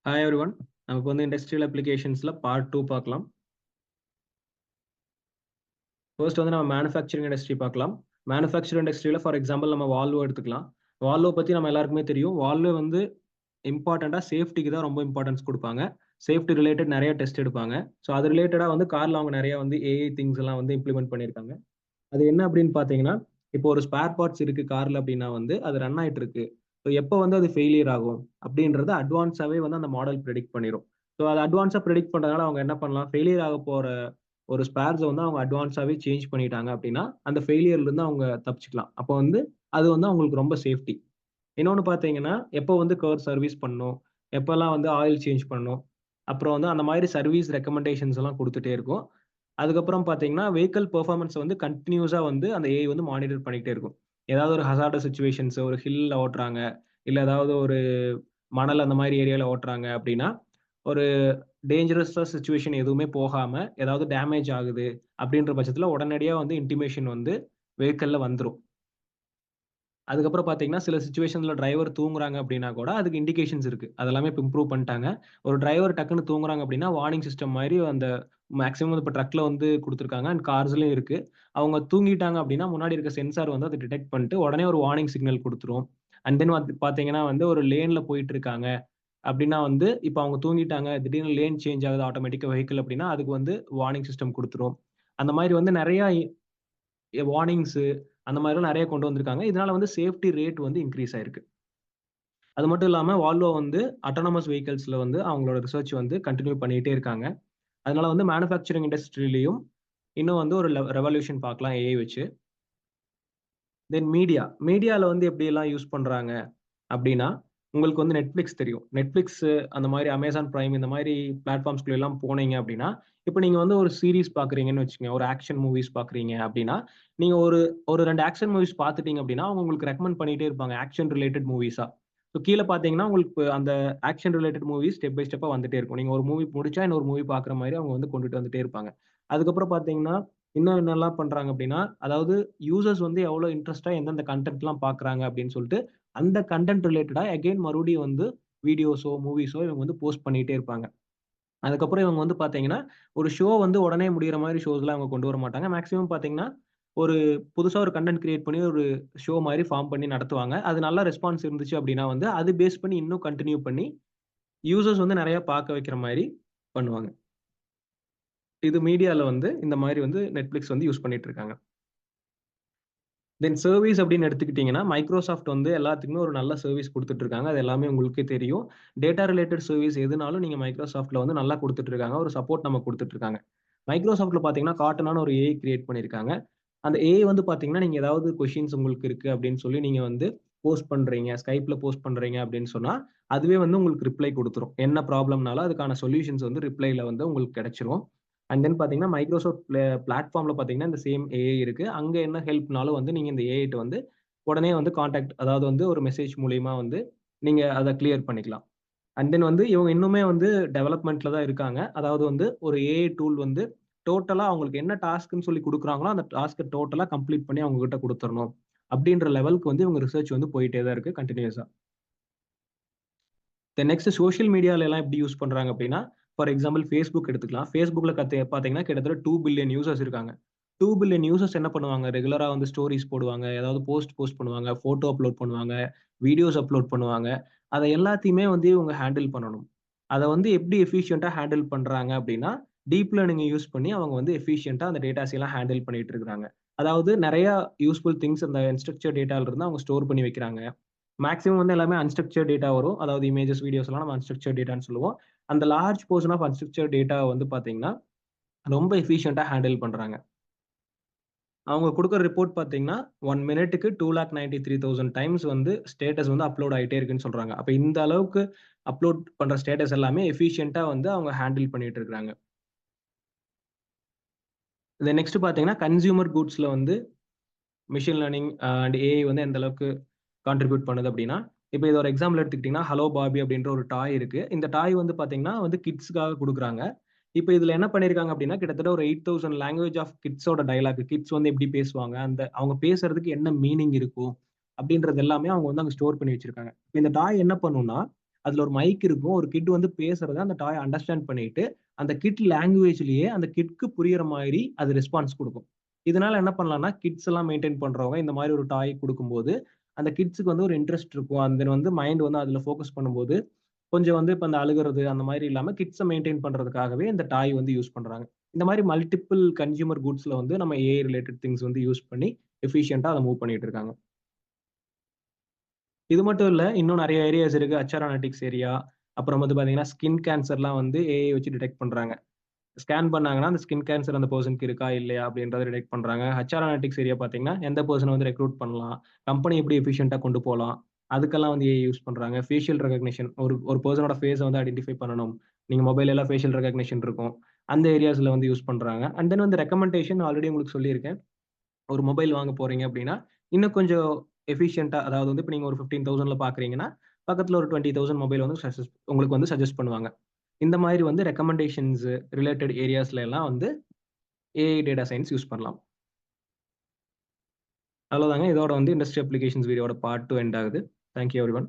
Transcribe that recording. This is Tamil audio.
Hi everyone. நமக்கு வந்து இண்டஸ்ட்ரியல் அப்ளிகேஷன்ஸ்ல பார்ட் 2 பார்க்கலாம். ஃபர்ஸ்ட் வந்து நம்ம மேனுஃபேக்சரிங் இண்டஸ்ட்ரி பார்க்கலாம். மேனுஃபேக்சரிங் இண்டஸ்ட்ரியில ஃபார் எக்ஸாம்பிள் நம்ம வால்வோ எடுத்துக்கலாம். வால்வோ பத்தி நம்ம எல்லாருக்குமே தெரியும். வால்வோ வந்து இம்பார்ட்டண்டா சேஃப்டிக்கு தான் ரொம்ப இம்பார்ட்டன்ஸ் கொடுப்பாங்க. சேஃப்டி ரிலேட்டட் நிறைய டெஸ்ட் எடுப்பாங்க. ஸோ அது ரிலேட்டடா வந்து கார்ல அவங்க நிறைய வந்து ஏஐ திங்ஸ் எல்லாம் வந்து இம்ப்ளிமெண்ட் பண்ணியிருக்காங்க. அது என்ன அப்படின்னு பார்த்தீங்கன்னா, இப்போ ஒரு ஸ்பேர் பார்ட்ஸ் இருக்கு கார்ல அப்படின்னா வந்து அது ரன் ஆயிட்டு இருக்கு. ஸோ எப்போ வந்து அது ஃபெயிலியர் ஆகும் அப்படின்றத அட்வான்ஸாவே வந்து அந்த மாடல் ப்ரெடிக்ட் பண்ணிடும். ஸோ அது அட்வான்ஸா ப்ரெடிக்ட் பண்றதுனால அவங்க என்ன பண்ணலாம், ஃபெயிலியர் ஆக போற ஒரு ஸ்பேர்ஸை வந்து அவங்க அட்வான்ஸாவே சேஞ்ச் பண்ணிட்டாங்க அப்படின்னா அந்த ஃபெயிலியர்ல இருந்து அவங்க தப்பிச்சுக்கலாம். அப்போ வந்து அது வந்து அவங்களுக்கு ரொம்ப சேஃப்டி. இன்னொன்னு பார்த்தீங்கன்னா, எப்போ வந்து கார் சர்வீஸ் பண்ணணும், எப்போலாம் வந்து ஆயில் சேஞ்ச் பண்ணணும், அப்புறம் வந்து அந்த மாதிரி சர்வீஸ் ரெக்கமெண்டேஷன்ஸ் எல்லாம் குடுத்துட்டே இருக்கும். அதுக்கப்புறம் பார்த்தீங்கன்னா, வெஹிக்கிள் பெர்ஃபார்மன்ஸ் வந்து கன்டினியூஸா வந்து அந்த ஏஐ வந்து மானிட்டர் பண்ணிக்கிட்டே இருக்கும். ஏதாவது ஒரு ஹசார்டஸ் சிச்சுவேஷன்ஸ், ஒரு ஹில்ல ஓட்டுறாங்க, இல்ல ஏதாவது ஒரு மணல் அந்த மாதிரி ஏரியால ஓட்டுறாங்க அப்படின்னா, ஒரு டேஞ்சரஸா சிச்சுவேஷன் எதுவுமே போகாம, ஏதாவது டேமேஜ் ஆகுது அப்படின்ற பட்சத்தில உடனடியா வந்து இன்டிமேஷன் வந்து வெஹிக்கிள்ல வந்துரும். அதுக்கப்புறம் பார்த்தீங்கன்னா, சில சிச்சுவேஷன்ஸ்ல டிரைவர் தூங்குறாங்க அப்படின்னா கூட, அதுக்கு இண்டிகேஷன்ஸ் இருக்கு. அதெல்லாமே இப்ப இம்ப்ரூவ் பண்ணிட்டாங்க. ஒரு டிரைவர் டக்குன்னு தூங்குறாங்க அப்படின்னா, வார்னிங் சிஸ்டம் மாரி அந்த மேக்ஸிமம் இப்ப ட்ரக்ல வந்து குடுத்துருக்காங்க. அண்ட் கார்ஸ்லயும் இருக்கு. அவங்க தூங்கிட்டாங்க அப்படின்னா, முன்னாடி இருக்க சென்சார் வந்து அத டிடெக்ட் பண்ணிட்டு, உடனே ஒரு வார்னிங் சிக்னல் குடுத்துரும். அண்ட் தென் வந்து பார்த்தீங்கன்னா வந்து, ஒரு லேன்ல போயிட்டு இருக்காங்க அப்படின்னா வந்து, இப்ப அவங்க தூங்கிட்டாங்க, திடீர்னு லேன் சேஞ்ச் ஆகுது ஆட்டோமேட்டிக்கா வெஹிக்கிள் அப்படின்னா, அதுக்கு வந்து வார்னிங் சிஸ்டம் குடுத்துரும். அந்த மாரி வந்து நெறைய வார்னிங்ஸு அந்த மாதிரிலாம் நெறைய கொண்டு வந்திருக்காங்க. இதனால வந்து சேஃப்டி ரேட் வந்து இன்கிரீஸ் ஆயிருக்கு. அது மட்டும் இல்லாம வால்வோ வந்து ஆட்டோனமஸ் வெஹிக்கிள்ஸ்ல வந்து அவங்களோட ரிசர்ச் வந்து கன்டின்யூ பண்ணிட்டே இருக்காங்க. அதனால வந்து மேனுஃபேக்சரிங் இண்டஸ்ட்ரியிலயும் இன்னும் வந்து ஒரு ரெவல்யூஷன் பார்க்கலாம் ஏஐ வச்சு. தென் மீடியால வந்து எப்படியெல்லாம் யூஸ் பண்றாங்க அப்படின்னா, உங்களுக்கு வந்து Netflix தெரியும். Netflix அந்த மாரி Amazon Prime இந்த மாரி பிளாட்ஃபார்ம்ஸ்குள்ள எல்லாம் போனீங்க அப்படின்னா, இப்ப நீங்க வந்து ஒரு சீரிஸ் பார்க்குறீங்கன்னு வச்சுக்கங்க. ஒரு ஆக்ஷன் மூவிஸ் பார்க்குறீங்க அப்படின்னா, நீங்க ஒரு ஒரு 2 ஆக்ஷன் மூவிஸ் பார்த்துட்டீங்க அப்படின்னா, அவங்க உங்களுக்கு ரெக்கமெண்ட் பண்ணிட்டே இருப்பாங்க. Action related மூவிஸா. ஸோ கீழ பார்த்தீங்கன்னா, உங்களுக்கு அந்த action related movies step by ஸ்டெப்பா வந்துட்டே இருக்கும். நீங்க ஒரு மூவி முடிச்சா இன்னொரு மூவி பார்க்குற மாரி அவங்க வந்து கொண்டுட்டு வந்துட்டே இருப்பாங்க. அதுக்கப்புறம் பார்த்தீங்கன்னா, இன்னும் என்னலாம் பண்றாங்க அப்படின்னா, அதாவது யூசர்ஸ் வந்து எவ்வளோ இன்ட்ரெஸ்ட்டா எந்தெந்த கன்டென்ட்லாம் பார்க்குறாங்க அப்படின்னு சொல்லிட்டு அந்த கன்டென்ட் ரிலேட்டடா அகைன் மறுபடியும் வந்து வீடியோஸோ, மூவிஸோ இவங்க வந்து போஸ்ட் பண்ணிட்டே இருப்பாங்க. அதுக்கப்புறம் இவங்க வந்து பார்த்தீங்கன்னா, ஒரு ஷோ வந்து உடனே முடியிற மாரி ஷோஸ்லாம் அவங்க கொண்டு வர மாட்டாங்க. மேக்ஸிமம் பார்த்தீங்கன்னா, ஒரு புதுசா ஒரு கன்டென்ட் கிரியேட் பண்ணி ஒரு ஷோ மாரி ஃபார்ம் பண்ணி நடத்துவாங்க. அது நல்ல ரெஸ்பான்ஸ் இருந்துச்சு அப்டின்னா வந்து, அது பேஸ் பண்ணி இன்னும் கன்டின்யூ பண்ணி, யூசர்ஸ் வந்து நெறைய பார்க்க வைக்கிற மாரி பண்ணுவாங்க. இது மீடியால வந்து இந்த மாரி வந்து Netflix வந்து யூஸ் பண்ணிட்டு இருக்காங்க. தென் சர்வீஸ் அப்படின்னு எடுத்துக்கிட்டீங்கன்னா, மைக்ரோசாஃப்ட் வந்து எல்லாத்துக்குமே ஒரு நல்ல சர்வீஸ் குடுத்துட்டு இருக்காங்க. அது எல்லாமே உங்களுக்கே தெரியும். டேட்டா ரிலேட்டட் சர்வீஸ் எதுனாலும் நீங்க மைக்ரோசாஃப்ட்ல வந்து நல்லா குடுத்துட்டு இருக்காங்க. ஒரு சப்போர்ட் நமக்கு குடுத்துட்டு இருக்காங்க. மைக்ரோசாஃப்ட்ல பார்த்தீங்கன்னா, காட்டனான ஒரு ஏஐ கிரியேட் பண்ணியிருக்காங்க. அந்த ஏஐ வந்து பார்த்தீங்கன்னா, நீங்க ஏதாவது கொஸ்டின்ஸ் உங்களுக்கு இருக்கு அப்படின்னு சொல்லி நீங்க வந்து போஸ்ட் பண்றீங்க. Skypeல போஸ்ட் பண்றீங்க அப்படின்னு சொன்னா, அதுவே வந்து உங்களுக்கு ரிப்ளை குடுத்துரும். என்ன ப்ராப்ளம்னாலும் அதுக்கான சொல்யூஷன்ஸ் வந்து ரிப்ளைல வந்து உங்களுக்கு கிடைச்சிரும். அண்ட் தென் பார்த்தீங்கன்னா, மைக்ரோசாஃப்ட் பிளாட்ஃபார்ம்ல பார்த்தீங்கன்னா, இந்த சேம் ஏஐ இருக்கு. அங்க என்ன ஹெல்ப்னாலும் வந்து நீங்க இந்த ஏஐட்ட வந்து உடனே வந்து கான்டாக்ட் அதாவது வந்து ஒரு மெசேஜ் மூலியமா வந்து நீங்க அத கிளியர் பண்ணிக்கலாம். அண்ட் தென் வந்து இவங்க இன்னுமே வந்து டெவலப்மென்ட்ல தான் இருக்காங்க. அதாவது வந்து ஒரு ஏஐ டூல் வந்து டோட்டலா அவங்களுக்கு என்ன டாஸ்க்ன்னு சொல்லி குடுக்குறாங்களோ, அந்த டாஸ்க்க டோட்டலா கம்ப்ளீட் பண்ணி அவங்க கிட்ட குடுத்துறணும். அப்படின்ற லெவலுக்கு வந்து இவங்க ரிசர்ச் வந்து போயிட்டே தான் இருக்கு கன்டினியூஸா. தென் நெக்ஸ்ட் சோசியல் மீடியால எல்லாம் எப்படி யூஸ் பண்றாங்க அப்படின்னா, ஃபார் எக்ஸாம்பிள் Facebook எடுத்துக்கலாம். Facebookல பார்த்தீங்கன்னா, கிட்டத்தட்ட 2 பில்லியன் யூசர்ஸ் இருக்காங்க. 2 பில்லியன் யூசர்ஸ் என்ன பண்ணுவாங்க, ரெகுலரா வந்து ஸ்டோரீஸ் போடுவாங்க. ஏதாவது போஸ்ட் பண்ணுவாங்க. ஃபோட்டோ அப்லோட் பண்ணுவாங்க. வீடியோஸ் அப்லோட் பண்ணுவாங்க. அத எல்லாத்தையுமே வந்து இவங்க ஹேண்டில் பண்ணணும். அத வந்து எப்படி எஃபிஷியன்ட்டா ஹேண்டில் பண்றாங்க அப்படின்னா, டீப் லேர்னிங்க யூஸ் பண்ணி அவங்க வந்து எஃபிஷியன்ட்டா அந்த டேட்டாஸ் எல்லாம் ஹேண்டில் பண்ணிட்டு இருக்காங்க. அதாவது நெறைய யூஸ்ஃபுல் திங்ஸ் அந்த அன்ஸ்ட்ரக்சர்ட் டேட்டால இருந்து அவங்க ஸ்டோர் பண்ணி வைக்கிறாங்க. மேக்ஸிமம் வந்து எல்லாமே அன்ஸ்ட்ரக்சர்ட் டேட்டா வரும். அதாவது இமேஜஸ், வீடியோஸ்லாம் நம்ம அன்ஸ்ட்ரக்சர்ட் டேட்டான்னு சொல்லுவோம். அந்த large portion of unstructured data வந்து பார்த்தீங்கன்னா, ரொம்ப எஃபிஷியன்ட்டா ஹேண்டில் பண்றாங்க. அவங்க குடுக்குற ரிப்போர்ட் பார்த்தீங்கன்னா, 1 மினிட்டுக்கு 2,93,000 டைம்ஸ் வந்து ஸ்டேட்டஸ் வந்து அப்லோட் ஆயிட்டே இருக்குன்னு சொல்றாங்க. அப்ப இந்த அளவுக்கு அப்லோட் பண்ற ஸ்டேட்டஸ் எல்லாமே எஃபிஷியன்ட்டா வந்து அவங்க ஹேண்டில் பண்ணிட்டு இருக்காங்க. இத நெக்ஸ்ட் பார்த்தீங்கன்னா, கன்சியூமர் கூட்ஸ்ல வந்து மெஷின் லேர்னிங் அண்ட் ஏஐ வந்து எந்த அளவுக்கு கான்ட்ரிபியூட் பண்ணுது அப்படின்னா, இப்ப இது ஒரு எக்ஸாம்பிள் எடுத்துக்கிட்டீங்கன்னா, ஹலோ பார்பி அப்படின்ற ஒரு டாய் இருக்கு. இந்த டாய் வந்து பார்த்தீங்கன்னா வந்து கிட்ஸ்க்காக குடுக்குறாங்க. இப்ப இதுல என்ன பண்ணியிருக்காங்க அப்படின்னா, கிட்டத்தட்ட ஒரு 8,000 லாங்குவேஜ் ஆஃப் கிட்ஸோட டயலாக் கிட்ஸ் வந்து எப்படி பேசுவாங்க, அந்த அவங்க பேசுறதுக்கு என்ன மீனிங் இருக்கும், அப்படின்றது எல்லாமே அவங்க வந்து அங்க ஸ்டோர் பண்ணி வச்சிருக்காங்க. இப்ப இந்த டாய் என்ன பண்ணும்னா, அதுல ஒரு மைக் இருக்கும். ஒரு கிட் வந்து பேசுறத அந்த டாய் அண்டர்ஸ்டாண்ட் பண்ணிட்டு, அந்த கிட் லாங்குவேஜ்லயே அந்த கிட்க்கு புரியிற மாரி அது ரெஸ்பான்ஸ் குடுக்கும். இதனால என்ன பண்ணலாம்னா, கிட்ஸ் எல்லாம் மெயின்டெயின் பண்றவங்க இந்த மாரி ஒரு டாய் குடுக்கும்போது, அந்த கிட்ஸ்க்கு வந்து ஒரு இன்ட்ரெஸ்ட் இருக்கும். அந்த வந்து மைண்ட் வந்து அதுல ஃபோக்கஸ் பண்ணும்போது, கொஞ்சம் வந்து இப்ப அந்த அழுகுறது அந்த மாரி இல்லாம கிட்ஸ மெயின்டெயின் பண்றதுக்காகவே இந்த டாய் வந்து யூஸ் பண்றாங்க. இந்த மாரி மல்டிபிள் கன்சியூமர் குட்ஸ்ல வந்து நம்ம ஏஐ ரிலேட்டட் திங்ஸ் வந்து யூஸ் பண்ணி எஃபிஷியன்ட்டா அத மூவ் பண்ணிட்டு இருக்காங்க. இது மட்டும் இல்ல. இன்னும் நெறைய ஏரியாஸ் இருக்கு. HR analytics area. அப்புறம் வந்து பார்த்தீங்கன்னா, ஸ்கின் கேன்சர்லாம் வந்து ஏஐ வச்சு டிடெக்ட் பண்றாங்க. ஸ்கேன் பண்ணாங்கன்னா, அந்த ஸ்கின் கேன்சர் அந்த பெர்சனுக்கு இருக்கா? இல்லையா? அப்படின்றத டிடெக்ட் பண்றாங்க. ஹெச்ஆர் அனலிட்டிக்ஸ் ஏரியா பார்த்தீங்கன்னா, எந்த பெர்சன வந்து ரெக்ரூட் பண்ணலாம்? கம்பெனி எப்படி எஃபிஷியன்ட்டா கொண்டு போலாம்? அதுக்கெல்லாம் வந்து ஏஐ யூஸ் பண்றாங்க. ஃபேஷியல் ரெகக்னிஷன் ஒரு ஒரு பெர்சனோட ஃபேஸ வந்து ஐடென்டிஃபை பண்ணணும். நீங்க மொபைல் எல்லாம் ஃபேஷியல் ரெகக்னிஷன் இருக்கும். அந்த ஏரியாஸ்ல வந்து யூஸ் பண்றாங்க. அண்ட் தென் வந்து ரெக்கமெண்டேஷன் ஆல்ரெடி உங்களுக்கு சொல்லியிருக்கேன். ஒரு மொபைல் வாங்க போறீங்க அப்படின்னா, இன்னும் கொஞ்சம் எஃபிஷியன்ட்டா அதாவது வந்து இப்ப நீங்க ஒரு 15,000ல பார்க்குறீங்கன்னா, பக்கத்துல ஒரு 20,000 மொபைல் வந்து உங்களுக்கு வந்து சஜெஸ்ட் பண்ணுவாங்க. இந்த மாதிரி வந்து ரெக்கமெண்டேஷன்ஸ் ரிலேட்டட் ஏரியாஸ்ல எல்லாம் வந்து ஏஐ டேட்டா சயன்ஸ் யூஸ் பண்ணலாம். அவ்வளோதாங்க. இதோட வந்து இண்டஸ்ட்ரி அப்ளிகேஷன்ஸ் வீடியோட பார்ட் 2 எண்ட் ஆகுது. Thank you everyone.